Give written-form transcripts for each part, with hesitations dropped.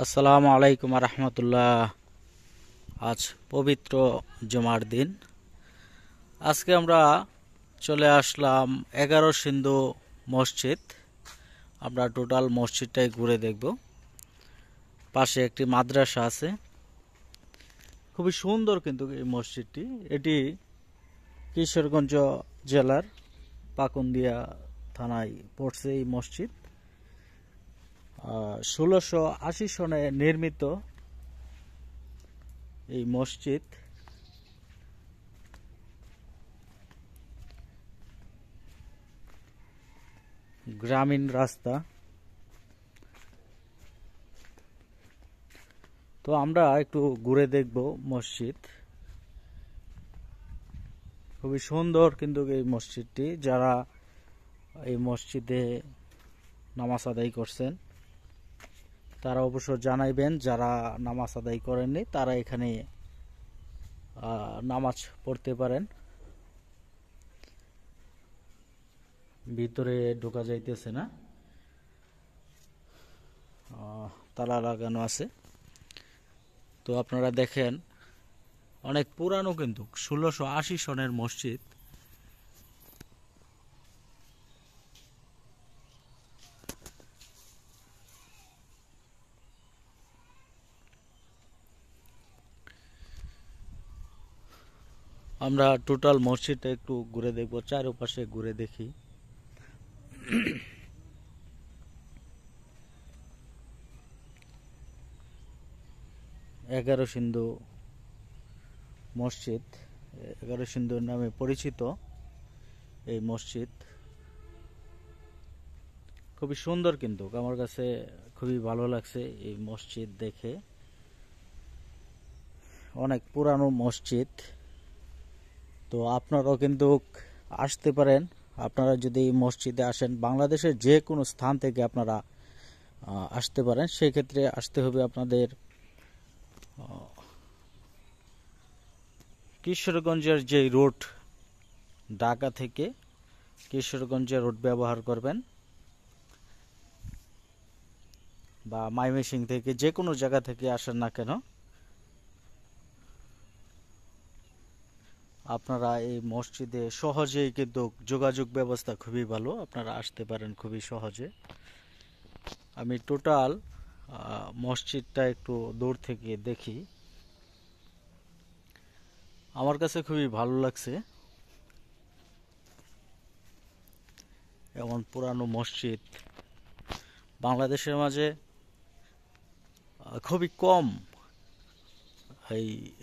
আসসালামু আলাইকুম রহমতুল্লাহ। আজ পবিত্র জুমার দিন। আজকে আমরা চলে আসলাম 11 সিন্ধু মসজিদ। আমরা টোটাল মসজিদটাই ঘুরে দেখব। পাশে একটি মাদ্রাসা আছে, খুবই সুন্দর কিন্তু এই মসজিদটি। এটি কিশোরগঞ্জ জেলার পাকুন্দিয়া থানায় পড়ছে এই মসজিদ। 1680 সনে নির্মিত এই মসজিদ। গ্রামীণ রাস্তা। তো আমরা একটু ঘুরে দেখব মসজিদ। খুবই সুন্দর কিন্তু এই মসজিদটি। যারা এই মসজিদে নামাজ আদায় করছেন তারা অবশ্য জানাইবেন, যারা নামাজ আদায় করেননি তারা এখানে নামাজ পড়তে পারেন। ভিতরে ঢোকা যাইতেছে না, তালা লাগানো আছে। তো আপনারা দেখেন, অনেক পুরানো কিন্তু 1680 সনের মসজিদ। আমরা টোটাল মসজিদটা একটু ঘুরে দেখব, চারপাশে ঘুরে দেখি। এগারো সিন্ধু মসজিদ, 11 সিন্ধুর নামে পরিচিত এই মসজিদ। খুবই সুন্দর কিন্তু আমার কাছে খুবই ভালো লাগছে এই মসজিদ দেখে। অনেক পুরানো মসজিদ। তো আপনারাও কিন্তু আসতে পারেন। আপনারা যদি এই মসজিদে আসেন, বাংলাদেশের যে কোনো স্থান থেকে আপনারা আসতে পারেন। সেই ক্ষেত্রে আসতে হবে আপনাদের কিশোরগঞ্জের যে রুট, ঢাকা থেকে কিশোরগঞ্জের রুট ব্যবহার করবেন, বা ময়মনসিংহ থেকে যে কোনো জায়গা থেকে আসেন না কেন, আপনারা এই মসজিদে সহজেই কিন্তু যোগাযোগ ব্যবস্থা খুবই ভালো, আপনারা আসতে পারেন খুবই সহজে। আমি টোটাল মসজিদটা একটু দূর থেকে দেখি। আমার কাছে খুবই ভালো লাগছে। এমন পুরানো মসজিদ বাংলাদেশের মাঝে খুবই কম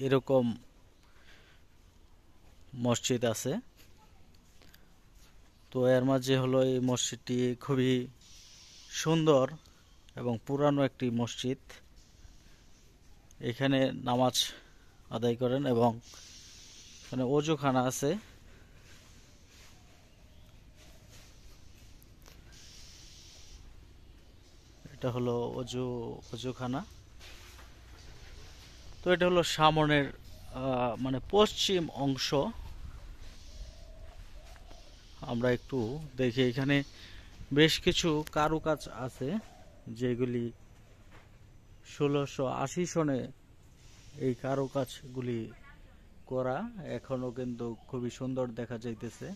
এরকম মসজিদ আছে। তো এর মাঝে হলো এই মসজিদটি খুবই সুন্দর এবং পুরানো একটি মসজিদ। এখানে নামাজ আদায় করেন এবং এখানে ওযুখানা আছে। এটা হলো ওযুখানা। তো এটা হলো সামনের মানে পশ্চিম অংশ। আমরা একটু দেখি, এখানে বেশ কিছু কারুকাজ আছে যেগুলি 1680 সনে এই কারুকাজগুলি করা, এখনো কিন্তু খুবই সুন্দর দেখা যাইতেছে।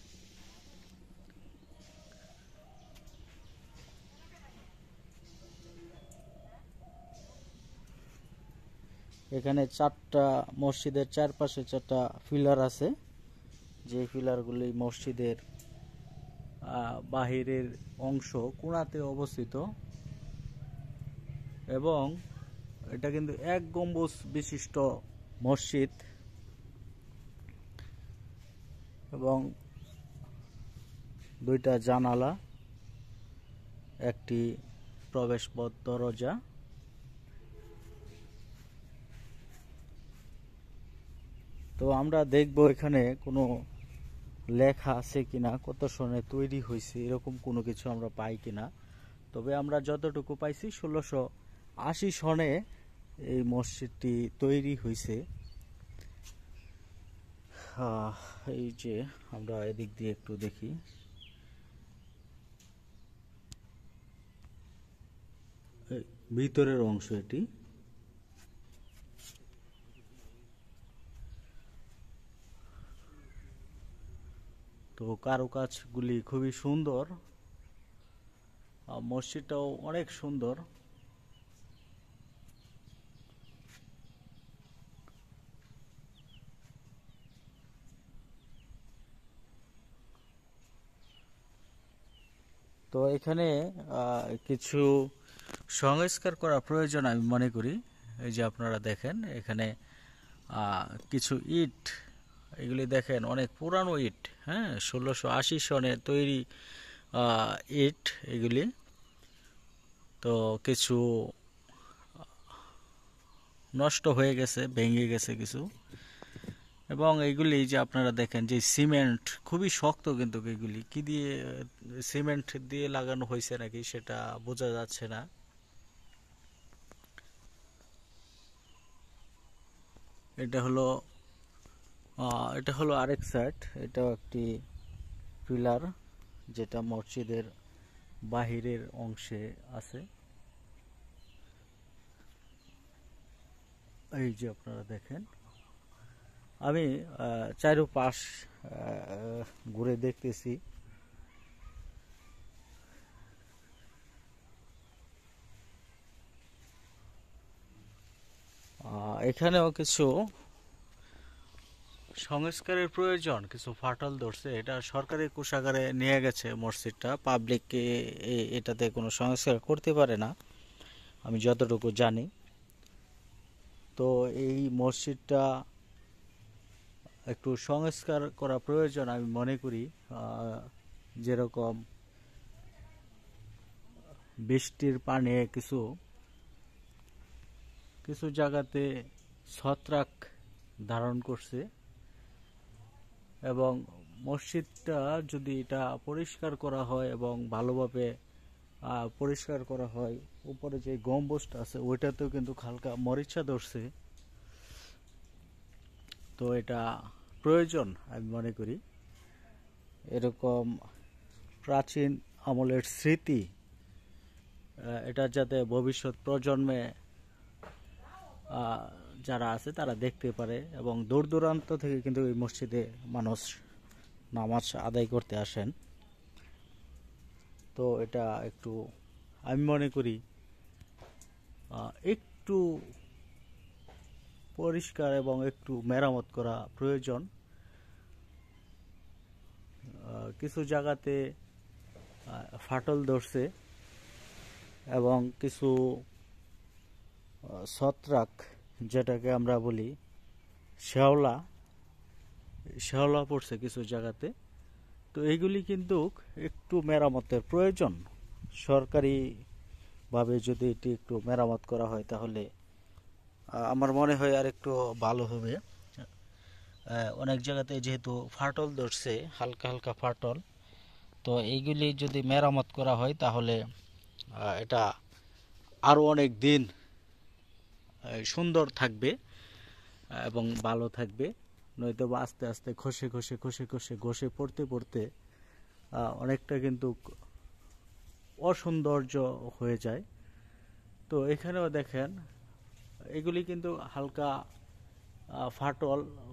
এখানে মসজিদের চারপাশে 4টা পিলার আছে, যে পিলারগুলি মসজিদের বাহিরের অংশ কোণাতে অবস্থিত। এবং এটা কিন্তু এক গম্বুজ বিশিষ্ট মসজিদ এবং 2টা জানালা, একটি প্রবেশপথ দরজা। তো আমরা দেখব এখানে কোনো লেখা আছে কিনা, কত সনে তৈরি হয়েছে এরকম কোনো কিছু আমরা পাই কিনা। তবে আমরা যতটুকু পাইছি 1680 সনে এই মসজিদটি তৈরি হয়েছে। এই যে আমরা এদিক দিয়ে একটু দেখি, ভিতরের অংশ এটি। তো কারুকাজগুলি খুবই সুন্দর, মসজিদটাও অনেক সুন্দর। তো এখানে কিছু সংস্কার করা প্রয়োজন আমি মনে করি। এই যে আপনারা দেখেন এখানে কিছু ইট, এগুলি দেখেন অনেক পুরানো ইট, হ্যাঁ, 1680 সনে তৈরি ইট এগুলি। তো কিছু নষ্ট হয়ে গেছে, ভেঙে গেছে কিছু। এবং এইগুলি যে আপনারা দেখেন যে সিমেন্ট খুবই শক্ত, কিন্তু এগুলি কি দিয়ে, সিমেন্ট দিয়ে লাগানো হয়েছে নাকি সেটা বোঝা যাচ্ছে না। এটা হলো আরেক সাইড, এটাও একটি পিলার যেটা মসজিদের বাহিরের অংশে আছে। এই যে আপনারা দেখেন, আমি চারোপাশ ঘুরে দেখতেছি। এখানেও কিছু সংস্কারের প্রয়োজন, কিছু ফাটল ধরছে। এটা সরকারি কোষাগারে নিয়ে গেছে মসজিদটা, পাবলিককে এটাতে কোনো সংস্কার করতে পারে না আমি যতটুকু জানি। তো এই মসজিদটা একটু সংস্কার করা প্রয়োজন আমি মনে করি। যেরকম বৃষ্টির পানি কিছু কিছু জায়গাতে ছত্রাক ধারণ করছে, এবং মসজিদটা যদি এটা পরিষ্কার করা হয় এবং ভালোভাবে পরিষ্কার করা হয়, উপরে যে গম্বুজটা আছে ওইটাতেও কিন্তু হালকা মরিচা ধরছে। তো এটা প্রয়োজন আমি মনে করি। এরকম প্রাচীন আমলের স্মৃতি এটা যাতে ভবিষ্যৎ প্রজন্মে যারা আছে তারা দেখতে পারে, এবং দূর দূরান্ত থেকে কিন্তু এই মসজিদে মানুষ নামাজ আদায় করতে আসেন। তো এটা একটু আমি মনে করি একটু পরিষ্কার এবং একটু মেরামত করা প্রয়োজন। কিছু জায়গাতে ফাটল ধরছে এবং কিছু ছত্রাক, যেটাকে আমরা বলি শ্যাওলা পড়ছে কিছু জায়গাতে। তো এইগুলি কিন্তু একটু মেরামতের প্রয়োজন। সরকারিভাবে যদি এটি একটু মেরামত করা হয় তাহলে আমার মনে হয় আর একটু ভালো হবে। অনেক জায়গাতে যেহেতু ফাটল ধরছে, হালকা হালকা ফাটল, তো এইগুলি যদি মেরামত করা হয় তাহলে এটা আরও অনেক দিন সুন্দর থাকবে এবং ভালো থাকবে। নয়তো বা আস্তে আস্তে ঘষে পড়তে পড়তে অনেকটা কিন্তু অসৌন্দর্য হয়ে যায়। তো এখানেও দেখেন এগুলি কিন্তু হালকা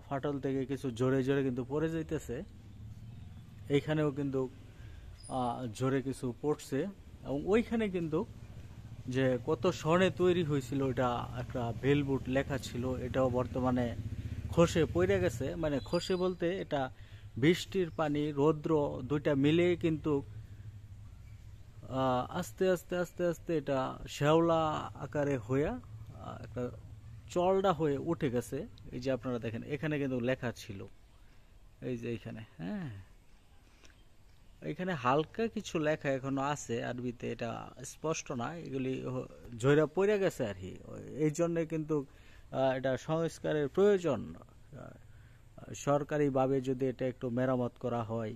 ফাটল থেকে কিছু জোরে জোরে কিন্তু পড়ে যাইতেছে। এইখানেও কিন্তু জোরে কিছু পড়ছে, এবং ওইখানে কিন্তু যে কত সনে তৈরি হয়েছিল এটা একটা বেলবুট লেখা ছিল, এটাও বর্তমানে খসে পড়ে গেছে। মানে খসে বলতে এটা বৃষ্টির পানি রৌদ্র দুইটা মিলে কিন্তু আস্তে আস্তে আস্তে আস্তে এটা শ্যাওলা আকারে হইয়া একটা চলডা হয়ে উঠে গেছে। এই যে আপনারা দেখেন এখানে কিন্তু লেখা ছিল, এই যে এখানে, হ্যাঁ, এখানে হালকা কিছু লেখা এখনো আছে আরবিতে, এটা স্পষ্ট না, এগুলি ঝইরা পড়ে গেছে আর কি। এই জন্য কিন্তু এটা সংস্কারের প্রয়োজন। সরকারিভাবে যদি এটা একটু মেরামত করা হয়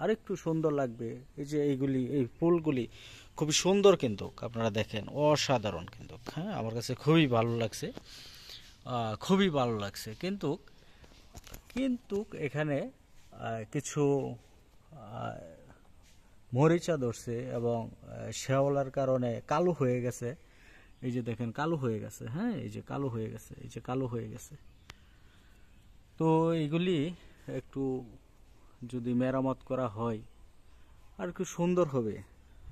আরেকটু সুন্দর লাগবে। এই যে এই ফুলগুলি খুবই সুন্দর, কিন্তু আপনারা দেখেন অসাধারণ, কিন্তু হ্যাঁ আমার কাছে খুবই ভালো লাগছে, খুবই ভালো লাগছে। কিন্তু কিন্তু এখানে কিছু মরিচা ধরছে এবং শ্যাওলার কারণে কালো হয়ে গেছে। এই যে দেখেন কালো হয়ে গেছে, হ্যাঁ এই যে কালো হয়ে গেছে, এই যে কালো হয়ে গেছে। তো এগুলি একটু যদি মেরামত করা হয় আর একটু সুন্দর হবে।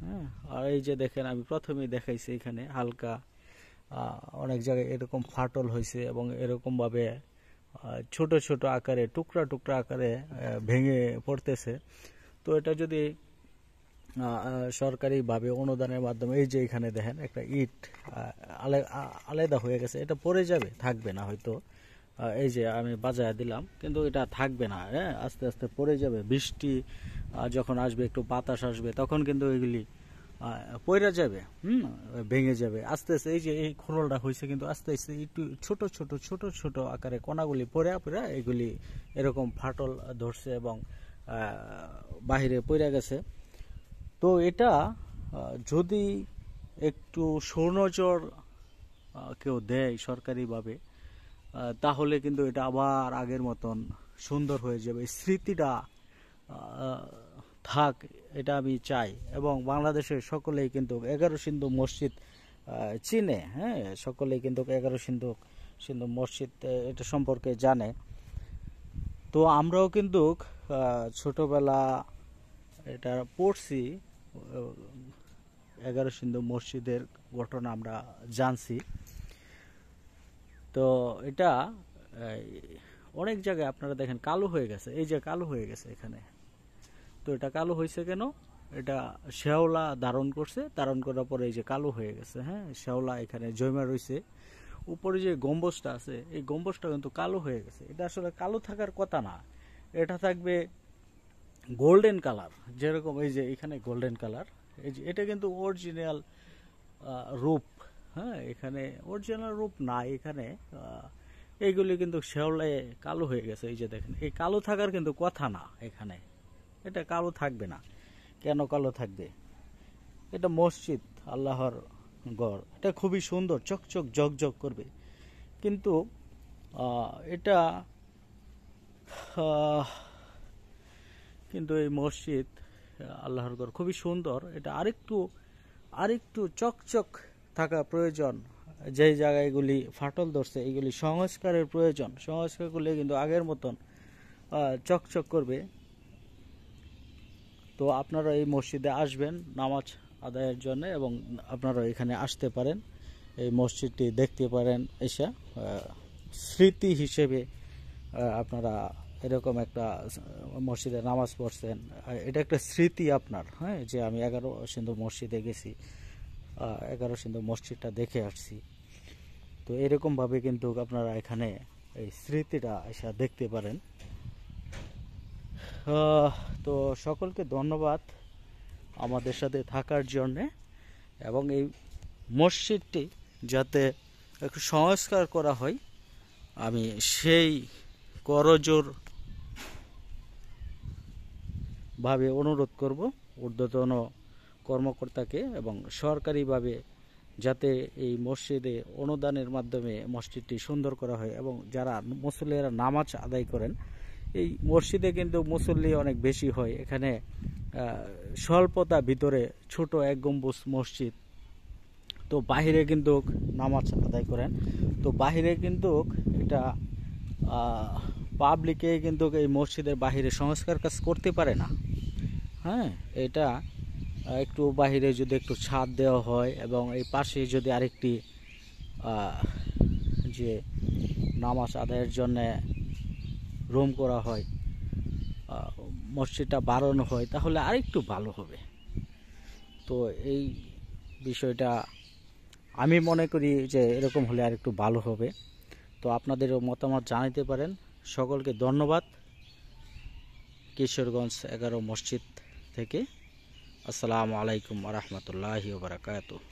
হ্যাঁ, আর এই যে দেখেন আমি প্রথমেই দেখাইছি এখানে হালকা অনেক জায়গায় এরকম ফাটল হয়েছে এবং এরকমভাবে ছোট ছোট আকারে টুকরা টুকরা আকারে ভেঙে পড়তেছে। তো এটা যদি সরকারিভাবে অনুদানের মাধ্যমে, এই যে এখানে দেখেন একটা ইট আলাদা হয়ে গেছে, এটা পড়ে যাবে, থাকবে না হয়তো। এই যে আমি বাজায় দিলাম, কিন্তু এটা থাকবে না, হ্যাঁ আস্তে আস্তে পড়ে যাবে। বৃষ্টি যখন আসবে, একটু বাতাস আসবে, তখন কিন্তু এগুলি পড়ে যাবে, ভেঙে যাবে আস্তে আস্তে। এই যে এই খোলটা হয়েছে, কিন্তু আস্তে আস্তে একটু ছোট ছোট ছোট ছোট আকারে কণাগুলি পড়ে পড়ে এগুলি এরকম ফাটল ধরছে এবং বাহিরে পড়ে গেছে। তো এটা যদি একটু সুনজর কেউ দেয় সরকারিভাবে, তাহলে কিন্তু এটা আবার আগের মতন সুন্দর হয়ে যাবে, স্মৃতিটা থাক, এটা আমি চাই। এবং বাংলাদেশের সকলেই কিন্তু 11 সিন্ধু মসজিদ চিনে, হ্যাঁ সকলেই কিন্তু 11 সিন্ধু মসজিদ এটা সম্পর্কে জানে। তো আমরাও কিন্তু ছোটবেলা এটা পড়ছি, 11 সিন্ধু মসজিদের ঘটনা আমরা জানছি। তো এটা অনেক জায়গায় আপনারা দেখেন কালো হয়ে গেছে, এই যে কালো হয়ে গেছে এখানে। তো এটা কালো হয়েছে কেন? এটা শ্যাওলা ধারণ করছে, ধারণ করার পরে এই যে কালো হয়ে গেছে, হ্যাঁ শ্যাওলা এখানে জমা রয়েছে। উপরে যে গম্বুজটা আছে, এই গম্বুজটা কিন্তু কালো হয়ে গেছে। এটা আসলে কালো থাকার কথা না, এটা থাকবে গোল্ডেন কালার, যেরকম এই যে এখানে গোল্ডেন কালার। এই যে এটা কিন্তু অরিজিনাল রূপ, হ্যাঁ এখানে অরিজিনাল রূপ না, এখানে এইগুলি কিন্তু শ্যাওলায় কালো হয়ে গেছে। এই যে দেখেন, এই কালো থাকার কিন্তু কথা না এখানে, এটা কালো থাকবে না। কেন কালো থাকবে? এটা মসজিদ, আল্লাহর ঘর, এটা খুবই সুন্দর, চকচক জকজক করবে। কিন্তু এটা কিন্তু এই মসজিদ আল্লাহর ঘর খুবই সুন্দর, এটা আরেকটু চকচক থাকা প্রয়োজন। যেই জায়গাগুলি ফাটল ধরছে, এইগুলি সংস্কারের প্রয়োজন। সংস্কার করলে কিন্তু আগের মতন চকচক করবে। তো আপনারা এই মসজিদে আসবেন নামাজ আদায়ের জন্য, এবং আপনারা এখানে আসতে পারেন, এই মসজিদটি দেখতে পারেন, এসে স্মৃতি হিসেবে আপনারা এরকম একটা মসজিদে নামাজ পড়ছেন, এটা একটা স্মৃতি আপনার, হ্যাঁ যে আমি 11 সিন্ধু মসজিদে গেছি, 11 সিন্ধু মসজিদটা দেখে আসছি। তো এরকমভাবে কিন্তু আপনারা এখানে এই স্মৃতিটা এসে দেখতে পারেন। তো সকলকে ধন্যবাদ আমাদের সাথে থাকার জন্যে, এবং এই মসজিদটি যাতে একটু সংস্কার করা হয়, আমি সেই করজোর ভাবে অনুরোধ করব ঊর্ধ্বতন কর্মকর্তাকে, এবং সরকারিভাবে যাতে এই মসজিদে অনুদানের মাধ্যমে মসজিদটি সুন্দর করা হয়। এবং যারা মুসল্লিরা নামাজ আদায় করেন, এই মসজিদে কিন্তু মুসল্লি অনেক বেশি হয়, এখানে স্বল্পতা ভিতরে ছোট এক গম্বুজ মসজিদ। তো বাহিরে কিন্তু নামাজ আদায় করেন, তো বাহিরে কিন্তু এটা পাবলিকে কিন্তু এই মসজিদের বাহিরে সংস্কার কাজ করতে পারে না, হ্যাঁ এটা একটু বাহিরে যদি একটু ছাদ দেওয়া হয়, এবং এই পাশে যদি আরেকটি যে নামাজ আদায়ের জন্য রুম করা হয়, মসজিদটা বাড়ানো হয়, তাহলে আরেকটু ভালো হবে। তো এই বিষয়টা আমি মনে করি যে এরকম হলে আরেকটু ভালো হবে। তো আপনাদেরও মতামত জানাতে পারেন। সকলকে ধন্যবাদ কিশোরগঞ্জ 11 মসজিদ থেকে। আসসালামু আলাইকুম ওয়া রাহমাতুল্লাহি ওয়া বারাকাতুহু।